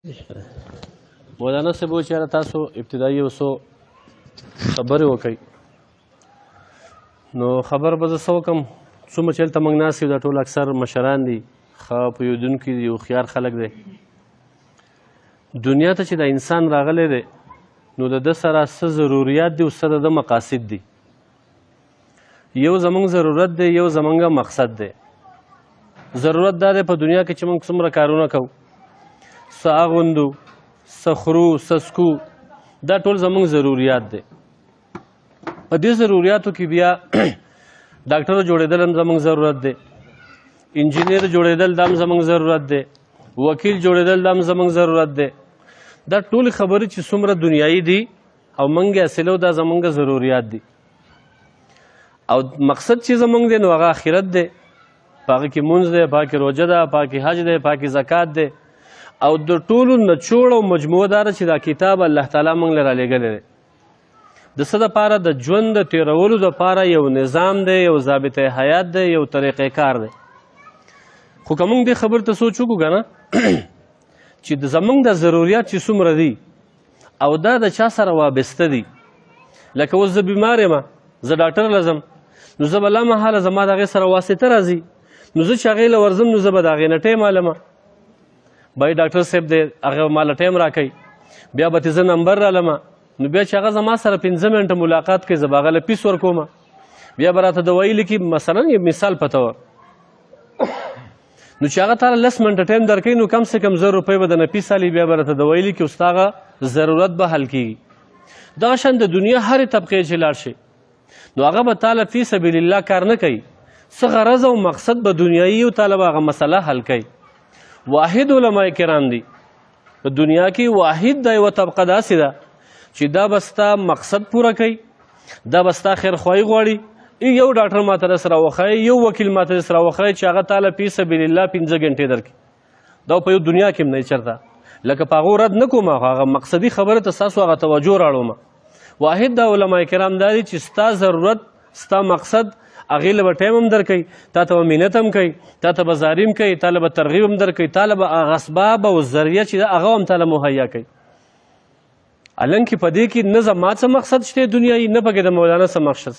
مولانا صاحب و چېرې تاسو ابتدایي یو څو خبرې وکړئ نو خبر به زه څه وکړم څومره چې هلته موږ ناست یو دا ټول اکثر مشران دي ښه پوهېدونکي دي هوښیار خلک دی دنیا ته چې دا انسان راغلی دی نو د ده سره څه ضروریات دي او څه د ده مقاصد دي یو زموږ ضرورت دی یو زموږ مقصد دی ضرورت دا دی په دنیا کې چې موږ څومره کارونه کوو څه اغوندو څه خورو څه څکو دا ټول زموږ ضروریات دی په دې ضروریاتو کې بیا ډاکټر جوړېدل هم زموږ ضرورت دی انجینیر جوړېدل دا هم زموږ ضرورت دی وکیل جوړېدل دا هم زموږ ضرورت دی دا ټولې خبرې چې څومره دنیایي دي او موږ یې حاصلو دا زموږ ضروریات دي او مقصد چې زموږ دی نو هغه آخرت دی په هغه کې مونځ دی په هغه کې روژه ده په هغه کې حج دی په هغه کې زکات دی او د ټولو نچوړ او مجموعه داره چې دا کتاب الله تعالی موږ له رالیږلی دی د څه دپاره د ژوند د تېرولو دپاره یو نظام دی یو ضابطه حیات دی یو طریقې کار دی خو که موږ دې خبرې ته سوچ وکړو که نه چې زموږ د ضروریات چې څومره دي او دا د چا سره وابسته دي لکه اوس زه بیمار یم زه ډاکټر له ځم نو زه به لامحاله زما د هغې سره واسطه راځي نو زه چې هغې له ورځم نو زه به د هغې نه ټیم عالمه بای ډاکټر صاحب دی هغه ماله ټایم راکوي بیا به تې زه نمبر رالمه نو بیا چې هغه زما سره 15 منټه ملاقات کوي زه به هغه له پیس ورکومه بیا به راته دوايي لیکي مثلا یو مثال پته وه نو چې هغه تاله 10 منټه ټایم درکوي نو کم سے کم 100 روپۍ به د نه پیس الي بیا به راته دوايي لیکي اوس هغه ضرورت به حل کېږي دغه شان د دنیا هرې طبقې چې لاړ شي نو هغه به تاله فی سبیل الله کار نه کوي څه غرض او مقصد به دنیایي او تاله به هغه مسله حل کوي واحد علماء کرام دي په دنیا کې واحد دا یوه طبقه داسې ده چې دا به ستا مقصد پوره کوي دا به ستا خیرخواهي غواړي یو ډاکټر ماته درسره وښایي یو وکیل ماته درسره وښایي چې هغه تاله فی سبیل الله 15 ګنټې درکړي دا په یو دنیا کې هم نه چېرته لکه په هغو رد نه کوم هغه مقصدي خبرې ته ستاسو هغه توجه راړومه واحد دا علماء کرام دا دي چې ستا ضرورت ستا مقصد هغې له به ټایم هم درکوي تا ته به مینت هم کوي تا ته به زاریم کوي تا له به ترغیب هم درکوي تا له به هغه اسباب او ذریعه چې ده هغه هم تا له مهیا کوي النکې په دې کې نه زما څه مقصد شته دنیایي نه پکې د مولانا څه مقصد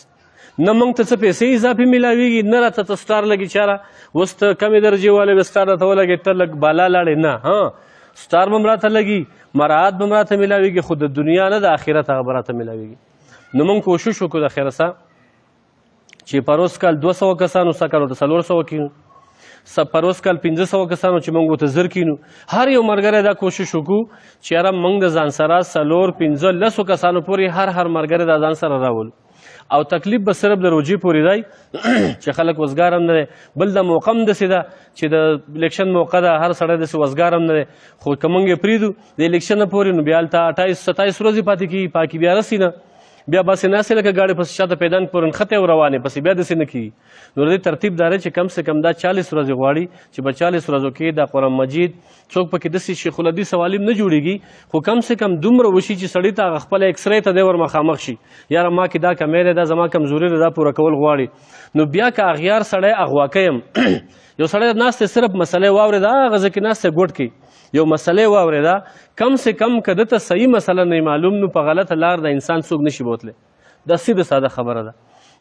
نه موږ ته څه پیسې اضافي میلاویږي نه راته ته سټار لګي چاره اوس ته کمې درجې والی به سټار راته ولګې ته لږ بالا لاړې نه سټار به هم راته لګي مراعات به هم راته میلاویږي خو د دنیا نه د آخرت هغه به راته میلاویږي نو موږ کوشش وکړو د خیره سه چې پروس کال 200 کسانو سږ کال ورته 400 کینو پروس کال 500 کسانو چې موږ ورته 1000 کینو هر یو ملګری دا کوشش وکړو چې یاره موږ د ځان سره 4-15 کسانو پورې هر ملګری دا ځان سره راولو او تکلیف به صرف د روجې پورې دی چې خلک وزګار هم نه دی بل د موقع هم داسې ده چې د الیکشن موقع ده هر سړی داسې وزګار هم نه دی خو که موږ یې پرېږدو د الیکشن نه پورې نو بیا هلته 28-27 ورځې پاتې کېږي پاکې بیا رسي نه بیا باسې ناستې لکه ګاډۍ پسې شاته پیدان پورې نښتې او روانې پسې بیا داسې نه کېږي نو د دې ترتیب دا دی چې کم سے کم دا 40 ورځې غواړي چې په 40 ورځو کې دا قرآن مجید څوک پکې داسې شیخ الحدیث سوالیم نه جوړېږي خو کم سے کم دومره وشي چې سړي ته هغه خپله ایکسرې ته دی ور مخامخ شي یاره ما کې دا کمی دی دا زما کمزوري ده دا پوره کول غواړي نو بیا که اغیار سړی اغواکی یم یو سړی ناست صرف مسلې واورېده هغه ځای کې ناست ګوټ کې یو مسلې واورېده کم سے کم که ده ته صحیح مسله نه معلوم نو په غلطه لار د انسان څوک نشي بوتلی دا سیده ساده خبره ده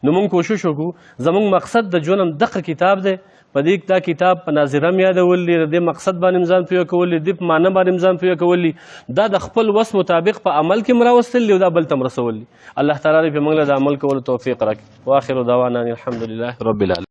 نو موږ کوشش وکړو زموږ مقصد د ژوند هم دغه کتاب دی په دې دا کتاب په ناظره هم یادول دي د دې مقصد باندې ځان پوه کول دي د دې په معنی باندې ځان پوه کول دي دا د خپل وس مطابق په عمل کې هم راوستل دي او دا بل ته هم رسول دي الله تعالی دې په موږ له د عمل کولو توفیق راکړي واخر دعوانا الحمد لله رب العالمین